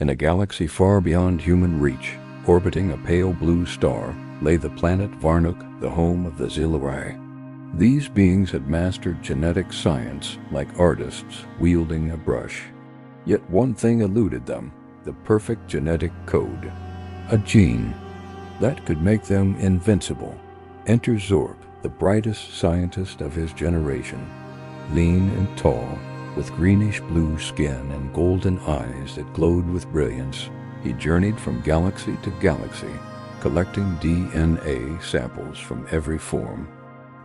In a galaxy far beyond human reach, orbiting a pale blue star, lay the planet Varnuk, the home of the Xelari. These beings had mastered genetic science like artists wielding a brush. Yet one thing eluded them, the perfect genetic code. A gene that could make them invincible. Enter Zork, the brightest scientist of his generation. Lean and tall, with greenish-blue skin and golden eyes that glowed with brilliance, he journeyed from galaxy to galaxy, collecting DNA samples from every form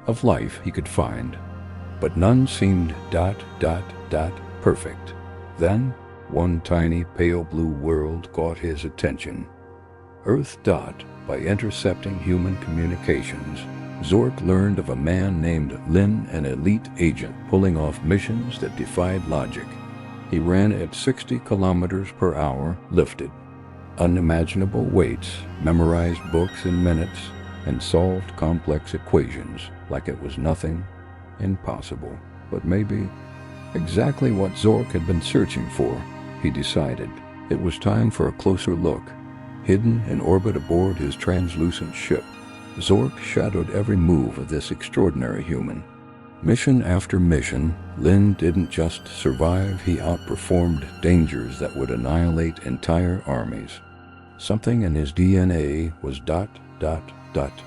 of life he could find. But none seemed ... perfect. Then, one tiny pale blue world caught his attention. Earth. By intercepting human communications, Zork learned of a man named Linn, an elite agent pulling off missions that defied logic. He ran at 60 kilometers per hour, lifted unimaginable weights, memorized books in minutes, and solved complex equations like it was nothing impossible. But maybe exactly what Zork had been searching for. He decided it was time for a closer look. Hidden in orbit aboard his translucent ship, Zork shadowed every move of this extraordinary human. Mission after mission, Linn didn't just survive, he outperformed dangers that would annihilate entire armies. Something in his DNA was ...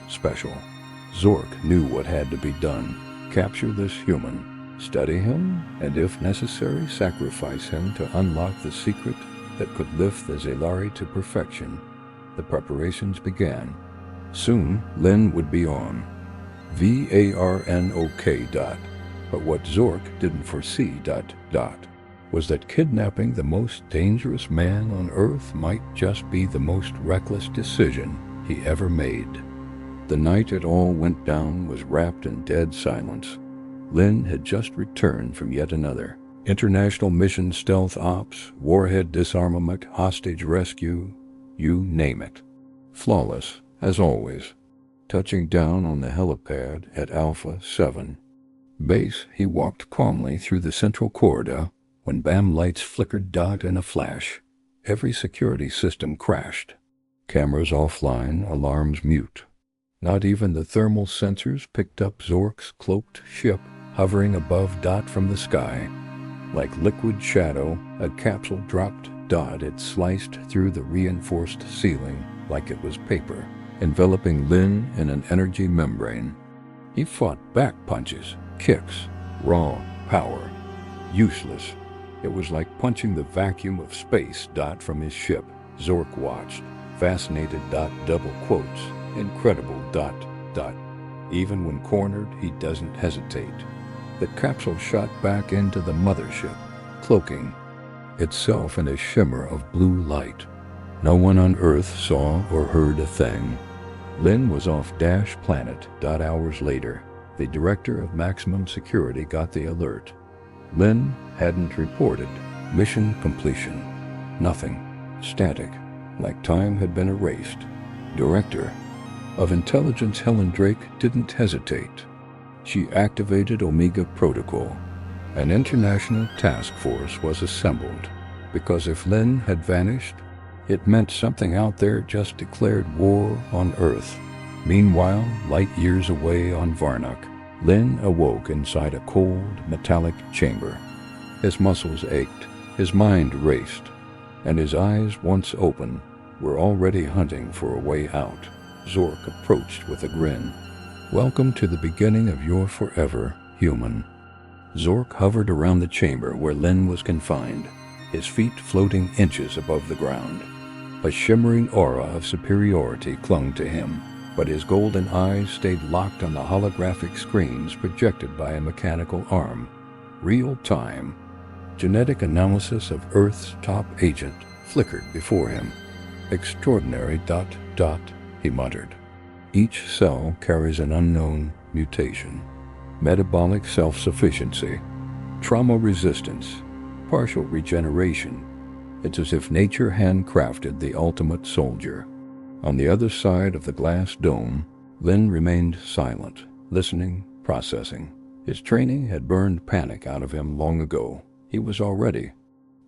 special. Zork knew what had to be done. Capture this human, study him, and if necessary, sacrifice him to unlock the secret that could lift the Xelari to perfection. The preparations began. Soon, Linn would be on. Varnok. But what Zork didn't foresee ... was that kidnapping the most dangerous man on Earth might just be the most reckless decision he ever made. The night it all went down was wrapped in dead silence. Linn had just returned from yet another international mission, stealth ops, warhead disarmament, hostage rescue, you name it. Flawless, as always. Touching down on the helipad at Alpha 7 base, he walked calmly through the central corridor when BAM lights flickered in a flash. Every security system crashed. Cameras offline, alarms mute. Not even the thermal sensors picked up Zork's cloaked ship hovering above from the sky. Like liquid shadow, a capsule dropped. It sliced through the reinforced ceiling like it was paper, enveloping Linn in an energy membrane. He fought back punches, kicks, raw power. Useless. It was like punching the vacuum of space. From his ship, Zork watched, fascinated. Double quotes, incredible. Even when cornered, he doesn't hesitate. The capsule shot back into the mothership, cloaking itself in a shimmer of blue light. No one on Earth saw or heard a thing. Linn was off planet. Hours later, the director of maximum security got the alert. Linn hadn't reported. Mission completion. Nothing. Static, like time had been erased. Director of Intelligence Helen Drake didn't hesitate. She activated Omega Protocol. An international task force was assembled, because if Linn had vanished, it meant something out there just declared war on Earth. Meanwhile, light years away on Varnuk, Linn awoke inside a cold, metallic chamber. His muscles ached, his mind raced, and his eyes, once open, were already hunting for a way out. Zork approached with a grin. "Welcome to the beginning of your forever, human." Zork hovered around the chamber where Linn was confined, his feet floating inches above the ground. A shimmering aura of superiority clung to him, but his golden eyes stayed locked on the holographic screens projected by a mechanical arm. Real time. Genetic analysis of Earth's top agent flickered before him. "Extraordinary ... he muttered. "Each cell carries an unknown mutation. Metabolic self-sufficiency, trauma resistance, partial regeneration. It's as if nature handcrafted the ultimate soldier." On the other side of the glass dome, Linn remained silent, listening, processing. His training had burned panic out of him long ago. He was all ready.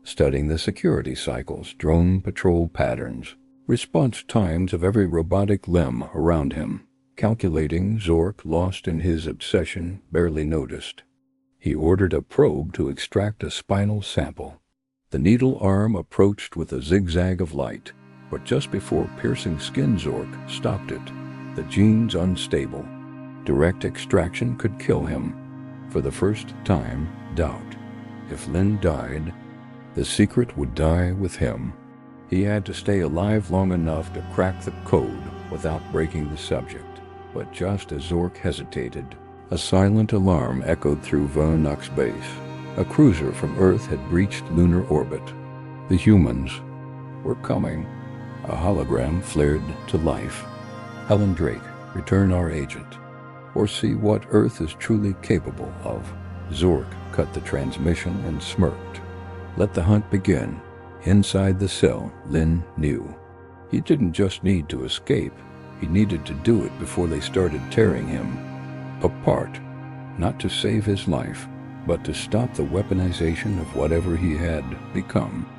studying the security cycles, drone patrol patterns, response times of every robotic limb around him, calculating. Zork, lost in his obsession, barely noticed. He ordered a probe to extract a spinal sample. The needle arm approached with a zigzag of light, but just before piercing skin, Zork stopped it. The gene's unstable. Direct extraction could kill him. For the first time, doubt. If Linn died, the secret would die with him. He had to stay alive long enough to crack the code without breaking the subject. But just as Zork hesitated, a silent alarm echoed through Varnak's base. A cruiser from Earth had breached lunar orbit. The humans were coming. A hologram flared to life. Helen Drake, return our agent, or see what Earth is truly capable of. Zork cut the transmission and smirked. Let the hunt begin. Inside the cell, Linn knew. He didn't just need to escape. He needed to do it before they started tearing him apart. Not to save his life, but to stop the weaponization of whatever he had become.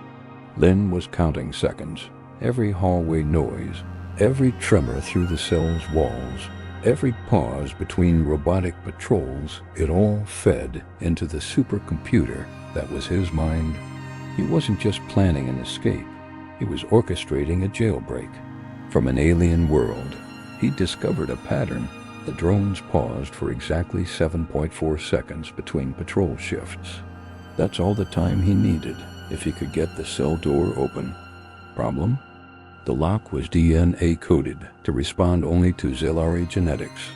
Linn was counting seconds. Every hallway noise, every tremor through the cell's walls, every pause between robotic patrols, it all fed into the supercomputer that was his mind. He wasn't just planning an escape. He was orchestrating a jailbreak. From an alien world, he discovered a pattern. The drones paused for exactly 7.4 seconds between patrol shifts. That's all the time he needed if he could get the cell door open. Problem? The lock was DNA coded to respond only to Xelari genetics.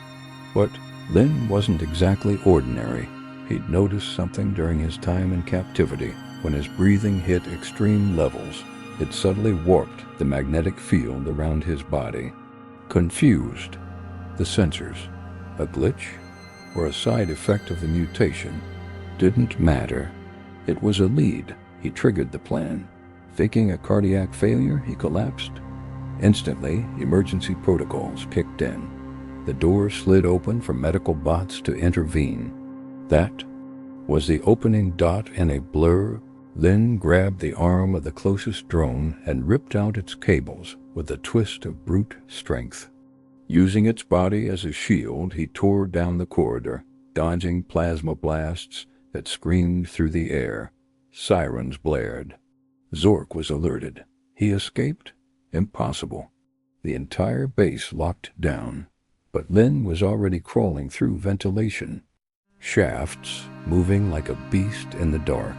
But Linn wasn't exactly ordinary. He'd noticed something during his time in captivity. When his breathing hit extreme levels, it subtly warped the magnetic field around his body. Confused. The sensors, a glitch, or a side effect of the mutation, didn't matter. It was a lead. He triggered the plan. Faking a cardiac failure, he collapsed. Instantly, emergency protocols kicked in. The door slid open for medical bots to intervene. That was the opening dot in a blur. Linn grabbed the arm of the closest drone and ripped out its cables with a twist of brute strength. Using its body as a shield, he tore down the corridor, dodging plasma blasts that screamed through the air. Sirens blared. Zork was alerted. He escaped? Impossible. The entire base locked down. But Linn was already crawling through ventilation. Shafts moving like a beast in the dark.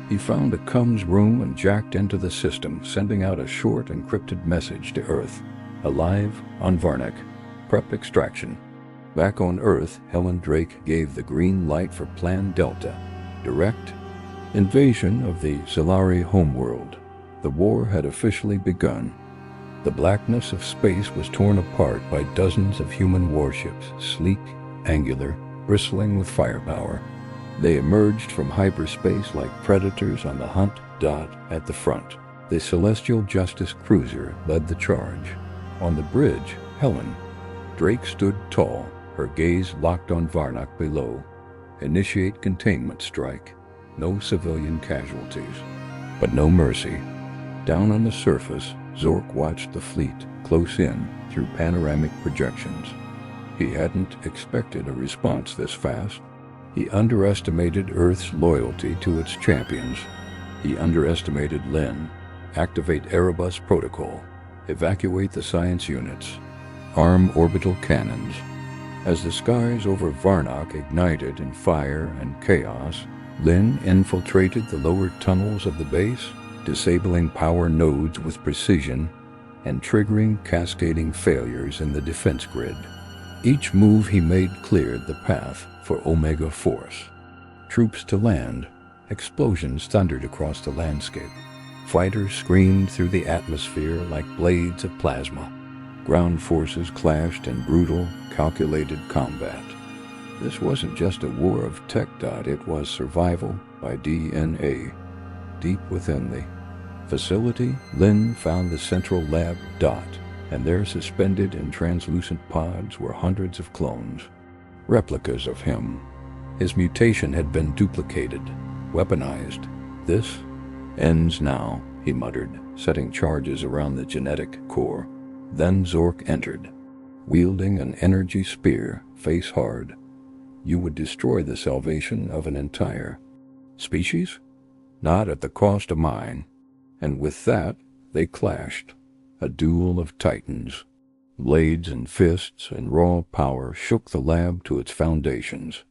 He found a comms room and jacked into the system, sending out a short encrypted message to Earth. Alive on Varnak. Prep extraction. Back on Earth, Helen Drake gave the green light for Plan Delta. Direct invasion of the Xelari homeworld. The war had officially begun. The blackness of space was torn apart by dozens of human warships, sleek, angular, bristling with firepower. They emerged from hyperspace like predators on the hunt. At the front, the Celestial Justice cruiser led the charge. On the bridge, Helen Drake stood tall, her gaze locked on Varnak below. Initiate containment strike. No civilian casualties, but no mercy. Down on the surface, Zork watched the fleet close in through panoramic projections. He hadn't expected a response this fast. He underestimated Earth's loyalty to its champions. He underestimated Linn. Activate Erebus protocol. Evacuate the science units. Arm orbital cannons. As the skies over Varnak ignited in fire and chaos, Linn infiltrated the lower tunnels of the base, disabling power nodes with precision and triggering cascading failures in the defense grid. Each move he made cleared the path for Omega Force. Troops to land. Explosions thundered across the landscape. Fighters screamed through the atmosphere like blades of plasma. Ground forces clashed in brutal, calculated combat. This wasn't just a war of tech. It was survival by DNA. Deep within the facility, Linn found the central lab. And there, suspended in translucent pods, were hundreds of clones. Replicas of him. His mutation had been duplicated, weaponized. This Ends now, he muttered, setting charges around the genetic core. Then Zork entered, wielding an energy spear, face hard. You would destroy the salvation of an entire species? Not at the cost of mine. And with that, they clashed. A duel of titans. Blades and fists and raw power shook the lab to its foundations.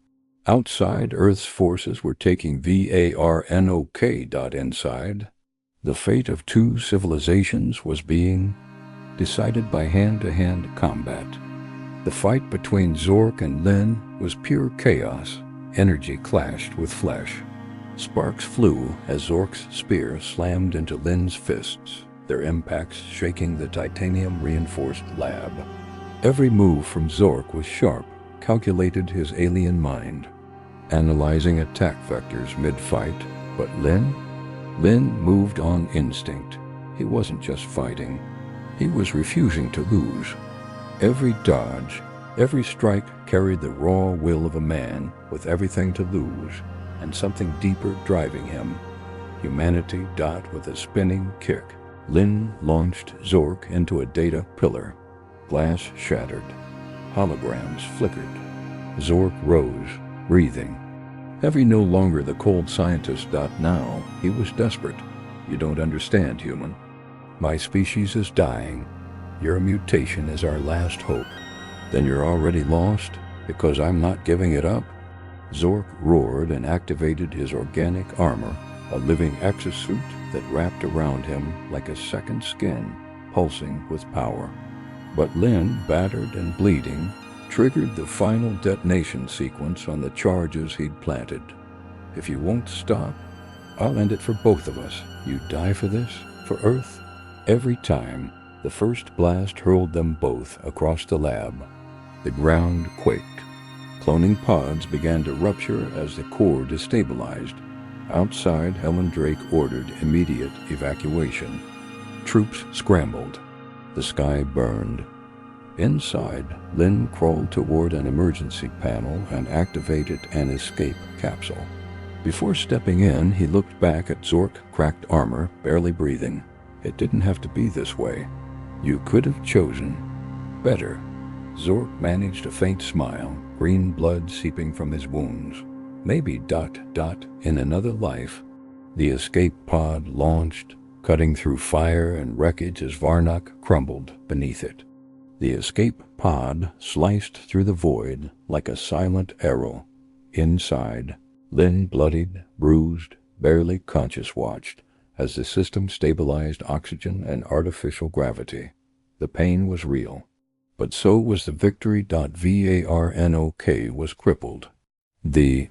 Outside, Earth's forces were taking VARNOK. Inside, the fate of two civilizations was being decided by hand-to-hand combat. The fight between Zork and Linn was pure chaos. Energy clashed with flesh. Sparks flew as Zork's spear slammed into Linn's fists, their impacts shaking the titanium-reinforced lab. Every move from Zork was sharp, calculated his alien mind, analyzing attack vectors mid-fight. But Linn moved on instinct. He wasn't just fighting. He was refusing to lose. Every dodge, every strike carried the raw will of a man with everything to lose and something deeper driving him. Humanity. With a spinning kick, Linn launched Zork into a data pillar. Glass shattered. Holograms flickered. Zork rose, breathing. Heavy no longer the cold scientist. Now he was desperate. You don't understand, human. My species is dying. Your mutation is our last hope. Then you're already lost, because I'm not giving it up? Zork roared and activated his organic armor, a living exosuit that wrapped around him like a second skin, pulsing with power. But Linn, battered and bleeding, triggered the final detonation sequence on the charges he'd planted. If you won't stop, I'll end it for both of us. You die for this, for Earth. Every time, the first blast hurled them both across the lab. The ground quaked. Cloning pods began to rupture as the core destabilized. Outside, Helen Drake ordered immediate evacuation. Troops scrambled. The sky burned. Inside, Linn crawled toward an emergency panel and activated an escape capsule. Before stepping in, he looked back at Zork's cracked armor, barely breathing. It didn't have to be this way. You could have chosen better. Zork managed a faint smile, green blood seeping from his wounds. Maybe ... in another life. The escape pod launched, cutting through fire and wreckage as Varnock crumbled beneath it. The escape pod sliced through the void like a silent arrow. Inside, Linn, bloodied, bruised, barely conscious, watched as the system stabilized oxygen and artificial gravity. The pain was real, but so was the victory. Varnok was crippled. The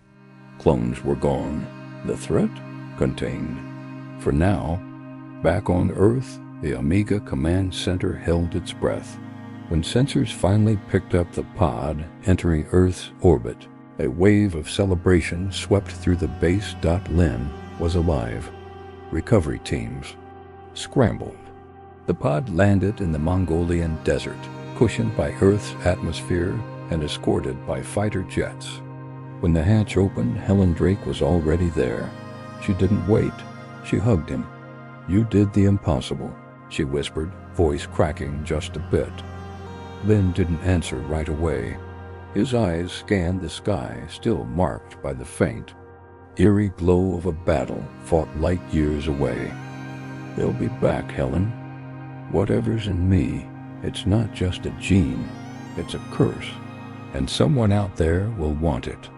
clones were gone. The threat contained. For now, back on Earth, the Omega Command Center held its breath. When sensors finally picked up the pod entering Earth's orbit, a wave of celebration swept through the base. Linn was alive. Recovery teams scrambled. The pod landed in the Mongolian desert, cushioned by Earth's atmosphere and escorted by fighter jets. When the hatch opened, Helen Drake was already there. She didn't wait. She hugged him. "You did the impossible," she whispered, voice cracking just a bit. Linn didn't answer right away. His eyes scanned the sky, still marked by the faint, eerie glow of a battle fought light years away. "They'll be back, Helen. Whatever's in me, it's not just a gene, it's a curse, and someone out there will want it."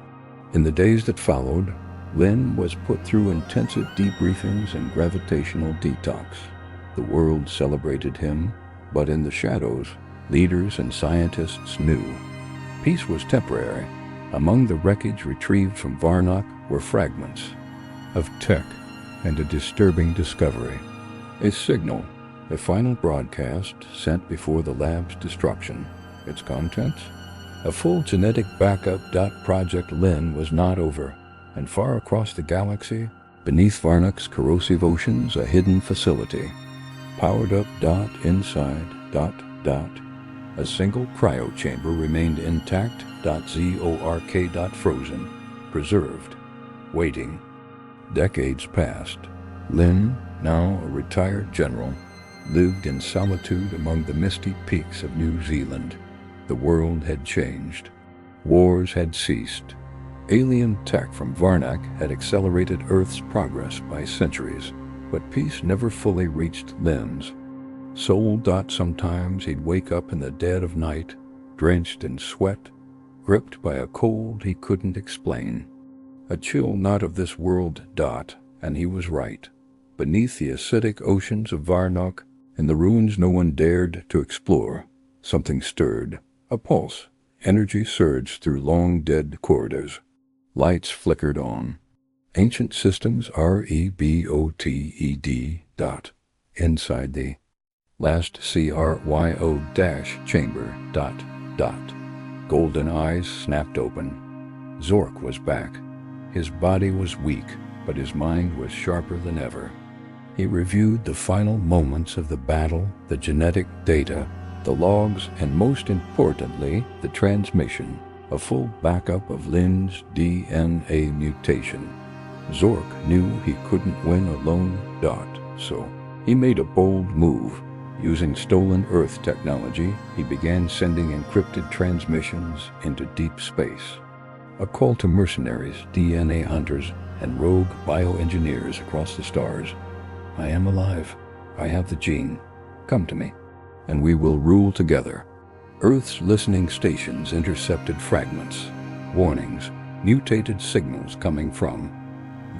In the days that followed, Linn was put through intensive debriefings and gravitational detox. The world celebrated him, but in the shadows, leaders and scientists knew. Peace was temporary. Among the wreckage retrieved from Varnock were fragments of tech and a disturbing discovery. A signal, a final broadcast sent before the lab's destruction. Its contents? A full genetic backup. Project Linn was not over, and far across the galaxy, beneath Varnock's corrosive oceans, a hidden facility. Powered up. Inside. A single cryo chamber remained intact. Zork. Frozen. Preserved. Waiting. Decades passed. Linn, now a retired general, lived in solitude among the misty peaks of New Zealand. The world had changed. Wars had ceased. Alien tech from Varnak had accelerated Earth's progress by centuries, but peace never fully reached Linn's soul. Sometimes he'd wake up in the dead of night, drenched in sweat, gripped by a cold he couldn't explain. A chill not of this world. And he was right. Beneath the acidic oceans of Varnak, in the ruins no one dared to explore, something stirred. A pulse. Energy surged through long dead corridors. Lights flickered on. Ancient systems reboted. Inside the last cryo-chamber. Golden eyes snapped open. Zork was back. His body was weak, but his mind was sharper than ever. He reviewed the final moments of the battle, the genetic data, the logs, and most importantly, the transmission, a full backup of Linn's DNA mutation. Zork knew he couldn't win alone. So he made a bold move. Using stolen Earth technology, he began sending encrypted transmissions into deep space. A call to mercenaries, DNA hunters, and rogue bioengineers across the stars. I am alive. I have the gene. Come to me, and we will rule together. Earth's listening stations intercepted fragments, warnings, mutated signals coming from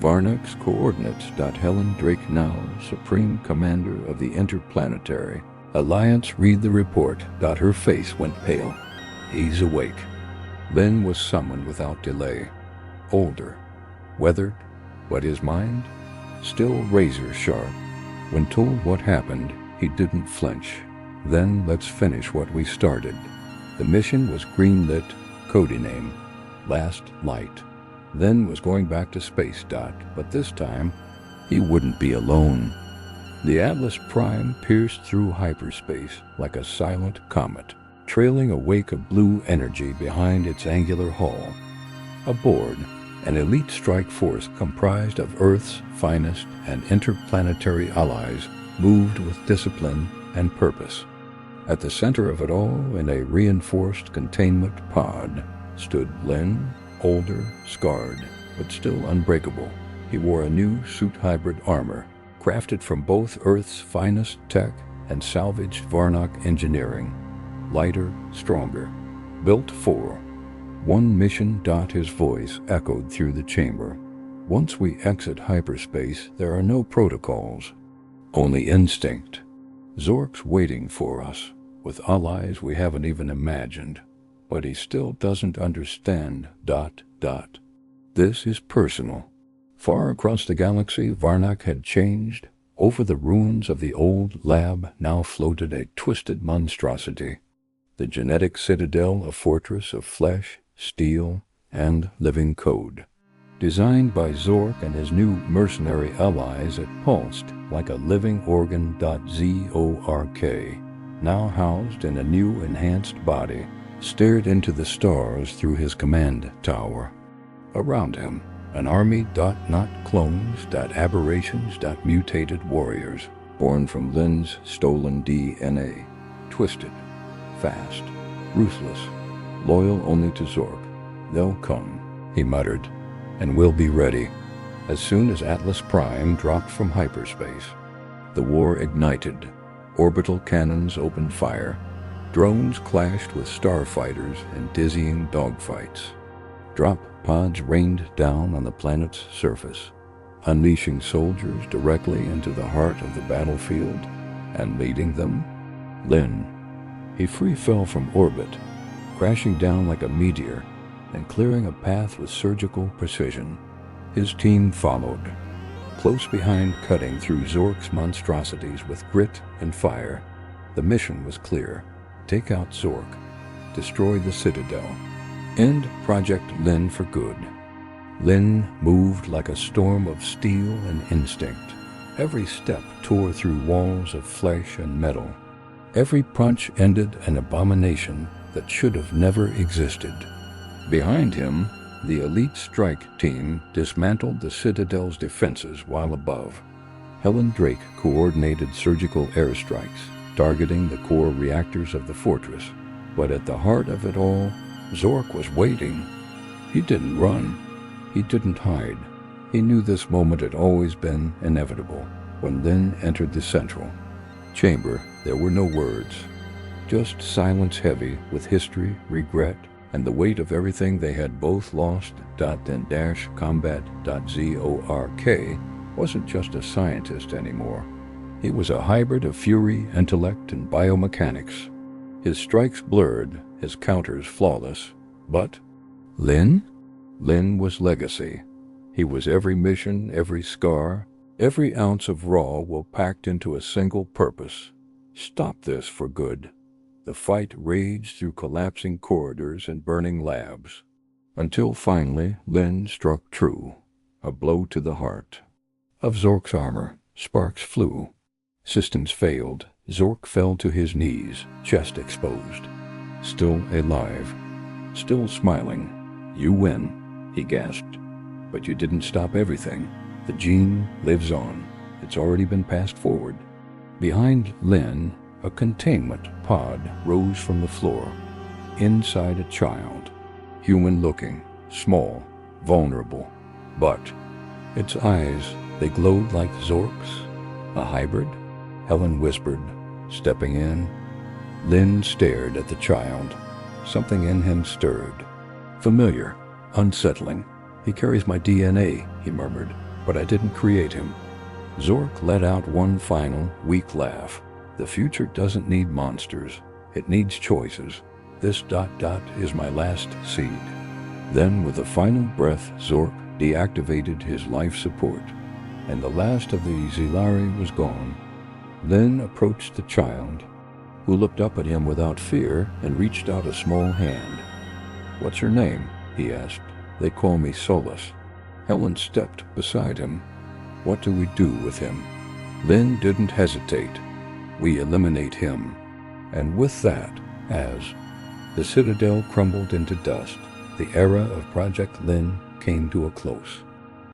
Varnak's coordinates. Helen Drake, now Supreme Commander of the Interplanetary Alliance, read the report. Her face went pale. He's awake. Linn was summoned without delay. Older, weathered, but his mind still razor sharp. When told what happened, he didn't flinch. Then let's finish what we started. The mission was greenlit, code name, Last Light. Then was going back to space. But this time, he wouldn't be alone. The Atlas Prime pierced through hyperspace like a silent comet, trailing a wake of blue energy behind its angular hull. Aboard, an elite strike force comprised of Earth's finest and interplanetary allies moved with discipline and purpose. At the center of it all, in a reinforced containment pod, stood Linn, older, scarred, but still unbreakable. He wore a new suit-hybrid armor, crafted from both Earth's finest tech and salvaged Varnak engineering. Lighter, stronger, built for one mission. His voice echoed through the chamber. Once we exit hyperspace, there are no protocols, only instinct. Zork's waiting for us, with allies we haven't even imagined. But he still doesn't understand. This is personal. Far across the galaxy, Varnak had changed. Over the ruins of the old lab now floated a twisted monstrosity. The genetic citadel, a fortress of flesh, steel, and living code. Designed by Zork and his new mercenary allies, it pulsed like a living organ. Zork, now housed in a new enhanced body, stared into the stars through his command tower. Around him, an army. Not clones. Aberrations. Mutated warriors, born from Linn's stolen DNA. Twisted, fast, ruthless, loyal only to Zork. They'll come, he muttered, and we'll be ready. As soon as Atlas Prime dropped from hyperspace, the war ignited. Orbital cannons opened fire. Drones clashed with starfighters in dizzying dogfights. Drop pods rained down on the planet's surface, unleashing soldiers directly into the heart of the battlefield, and leading them, Linn. He free fell from orbit, crashing down like a meteor and clearing a path with surgical precision. His team followed, close behind, cutting through Zork's monstrosities with grit and fire. The mission was clear. Take out Zork, destroy the Citadel, end Project Linn for good. Linn moved like a storm of steel and instinct. Every step tore through walls of flesh and metal. Every punch ended an abomination that should have never existed. Behind him, the elite strike team dismantled the Citadel's defenses, while above, Helen Drake coordinated surgical airstrikes, targeting the core reactors of the fortress. But at the heart of it all, Zork was waiting. He didn't run. He didn't hide. He knew this moment had always been inevitable. When Linn entered the central chamber, there were no words, just silence heavy with history, regret, and the weight of everything they had both lost. Then combat.Zork wasn't just a scientist anymore. He was a hybrid of fury, intellect, and biomechanics. His strikes blurred, his counters flawless. But Linn? Linn was legacy. He was every mission, every scar, every ounce of raw will packed into a single purpose. Stop this for good. The fight raged through collapsing corridors and burning labs, until finally Linn struck true, a blow to the heart. Of Zork's armor, sparks flew. Systems failed. Zork fell to his knees, chest exposed. Still alive, still smiling. "You win," he gasped. "But you didn't stop everything. The gene lives on. It's already been passed forward." Behind Linn, a containment pod rose from the floor. Inside a child, human-looking, small, vulnerable. But its eyes, they glowed like Zork's. A hybrid? Helen whispered, stepping in. Linn stared at the child. Something in him stirred. Familiar, unsettling. "He carries my DNA," he murmured, "but I didn't create him." Zork let out one final, weak laugh. "The future doesn't need monsters. It needs choices. This ... is my last seed." Then, with a final breath, Zork deactivated his life support, and the last of the Xelari was gone. Linn approached the child, who looked up at him without fear and reached out a small hand. "What's your name?" he asked. "They call me Solus." Helen stepped beside him. "What do we do with him?" Linn didn't hesitate. "We eliminate him." And with that, as the Citadel crumbled into dust, the era of Project Linn came to a close.